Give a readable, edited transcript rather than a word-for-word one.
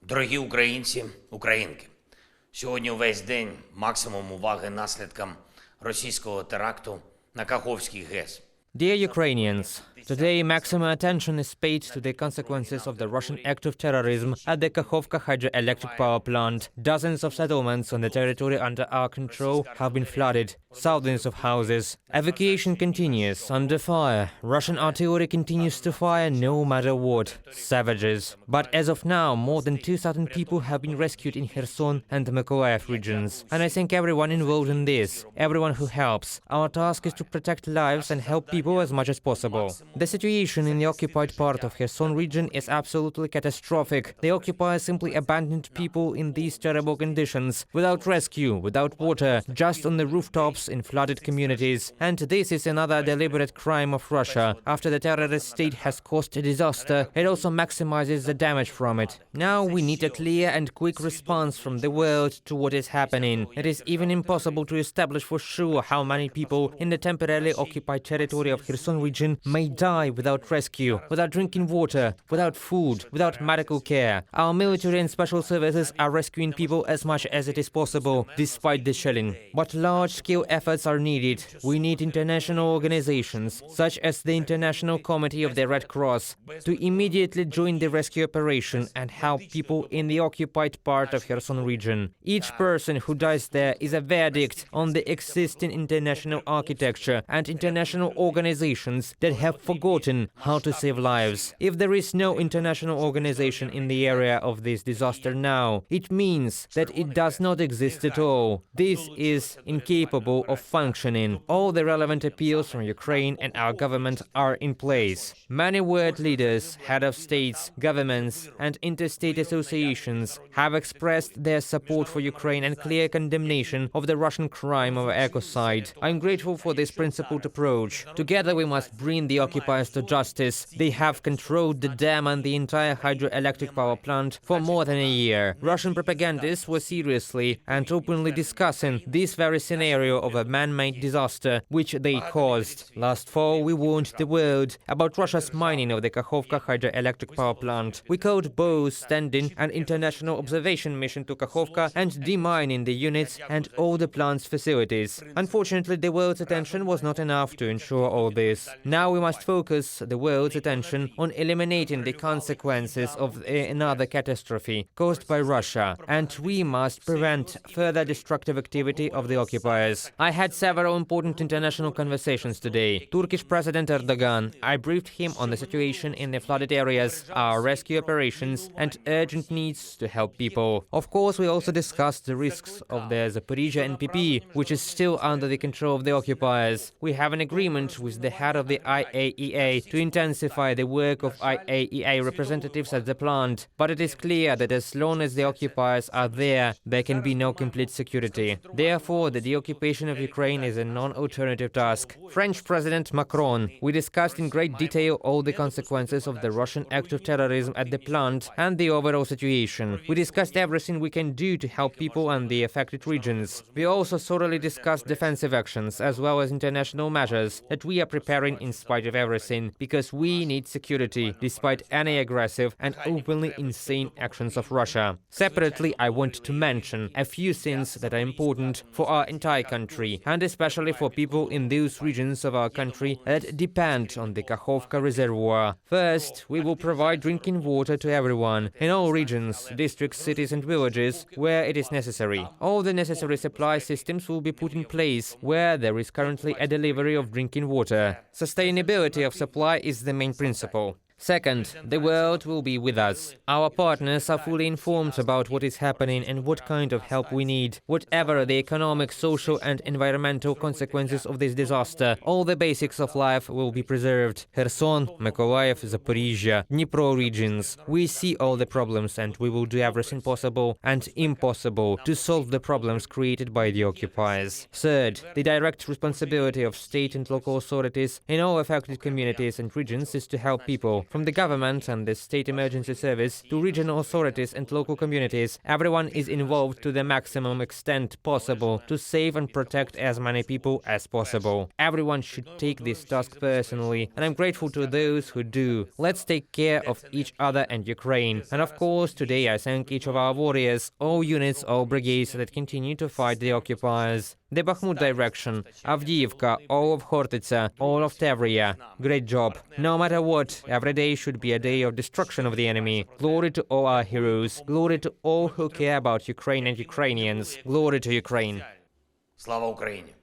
Дорогі українці, українки, сьогодні увесь день максимум уваги наслідкам російського теракту на Каховський ГЕС. Dear Ukrainians, today maximum attention is paid to the consequences of the Russian act of terrorism at the Kakhovka hydroelectric power plant. Dozens of settlements on the territory under our control have been flooded, thousands of houses. Evacuation continues, under fire. Russian artillery continues to fire no matter what. Savages. But as of now, more than 2,000 people have been rescued in Kherson and the Mykolaiv regions. And I thank everyone involved in this, everyone who helps. Our task is to protect lives and help people as much as possible. The situation in the occupied part of Kherson region is absolutely catastrophic. The occupiers simply abandoned people in these terrible conditions, without rescue, without water, just on the rooftops in flooded communities. And this is another deliberate crime of Russia. After the terrorist state has caused a disaster, it also maximizes the damage from it. Now we need a clear and quick response from the world to what is happening. It is even impossible to establish for sure how many people in the temporarily occupied territory of Kherson region may die without rescue, without drinking water, without food, without medical care. Our military and special services are rescuing people as much as it is possible, despite the shelling. But large-scale efforts are needed. We need international organizations, such as the International Committee of the Red Cross, to immediately join the rescue operation and help people in the occupied part of Kherson region. Each person who dies there is a verdict on the existing international architecture and international organizations that have forgotten how to save lives. If there is no international organization in the area of this disaster now, it means that it does not exist at all. This is incapable of functioning. All the relevant appeals from Ukraine and our government are in place. Many world leaders, head of states, governments, and interstate associations have expressed their support for Ukraine and clear condemnation of the Russian crime of ecocide. I'm grateful for this principled approach. Together we must bring the occupiers to justice. They have controlled the dam and the entire hydroelectric power plant for more than a year. Russian propagandists were seriously and openly discussing this very scenario of a man-made disaster which they caused. Last fall, we warned the world about Russia's mining of the Kakhovka hydroelectric power plant. We called both sending an international observation mission to Kakhovka and demining the units and all the plant's facilities. Unfortunately, the world's attention was not enough to ensure all this. Now we must focus the world's attention on eliminating the consequences of another catastrophe caused by Russia, and we must prevent further destructive activity of the occupiers. I had several important international conversations today. Turkish President Erdogan, I briefed him on the situation in the flooded areas, our rescue operations, and urgent needs to help people. Of course, we also discussed the risks of the Zaporizhia NPP, which is still under the control of the occupiers. We have an agreement with the head of the IAEA to intensify the work of IAEA representatives at the plant, but it is clear that as long as the occupiers are there can be no complete security. Therefore, the deoccupation of Ukraine is a non-alternative task. French President Macron, we discussed in great detail all the consequences of the Russian act of terrorism at the plant and the overall situation. We discussed everything we can do to help people in the affected regions. We also thoroughly discussed defensive actions as well as international measures that we are preparing in spite of everything, because we need security despite any aggressive and openly insane actions of Russia. Separately, I want to mention a few things that are important for our entire country, and especially for people in those regions of our country that depend on the Kakhovka reservoir. First, we will provide drinking water to everyone in all regions, districts, cities and villages where it is necessary. All the necessary supply systems will be put in place where there is currently a delivery of drinking water. Sustainability of supply is the main principle. Second, the world will be with us. Our partners are fully informed about what is happening and what kind of help we need. Whatever the economic, social and environmental consequences of this disaster, all the basics of life will be preserved. Kherson, Mykolaiv, Zaporizhia, Dnipro regions. We see all the problems and we will do everything possible and impossible to solve the problems created by the occupiers. Third, the direct responsibility of state and local authorities in all affected communities and regions is to help people. From the government and the state emergency service to regional authorities and local communities, everyone is involved to the maximum extent possible to save and protect as many people as possible. Everyone should take this task personally, and I'm grateful to those who do. Let's take care of each other and Ukraine. And of course, today I thank each of our warriors, all units, all brigades that continue to fight the occupiers. The Bakhmut direction, Avdiivka, all of Khortytsa, all of Tevria. Great job. No matter what, every day should be a day of destruction of the enemy. Glory to all our heroes. Glory to all who care about Ukraine and Ukrainians. Glory to Ukraine. Слава Україні!